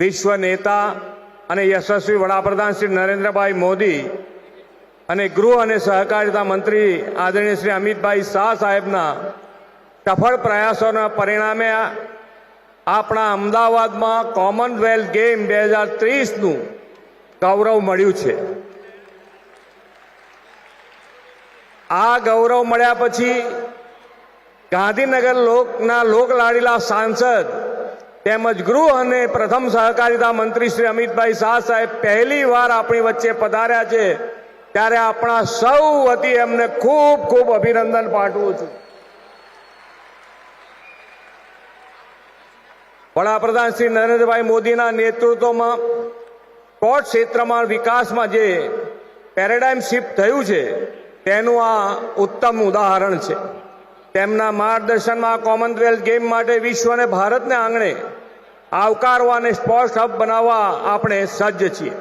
વિશ્વ નેતા અને યશસ્વી વડાપ્રધાન શ્રી નરેન્દ્રભાઈ મોદી અને ગૃહ અને સહકારિતા મંત્રી આદરણીય શ્રી અમિતભાઈ શાહ સાહેબના સફળ પ્રયાસોના પરિણામે આપણા અમદાવાદમાં કોમનવેલ્થ ગેમ 2030નું ગૌરવ મળ્યું છે. આ ગૌરવ મળ્યા પછી ગાંધીનગરના લોકલાડીલા સાંસદ તેમજ ગૃહ અને પ્રથમ સહકારિતા મંત્રી શ્રી અમિતભાઈ શાહ સાહેબ પહેલી વાર આપણી વચ્ચે પધાર્યા છે, ત્યારે આપણા સૌ વતી એમને ખૂબ ખૂબ અભિનંદન પાઠવું છું. વડાપ્રધાન શ્રી નરેન્દ્રભાઈ મોદીના નેતૃત્વમાં સ્પોર્ટ્સ ક્ષેત્રમાં વિકાસમાં જે પેરેડાઇમ શિફ્ટ થયું છે તેનું આ ઉત્તમ ઉદાહરણ છે. તેમના માર્ગદર્શનમાં કોમનવેલ્થ ગેમ માટે વિશ્વ અને ભારતને આંગણે આવકારવા અને સ્પોર્ટ્સ હબ બનાવવા આપણે સજ્જ છીએ.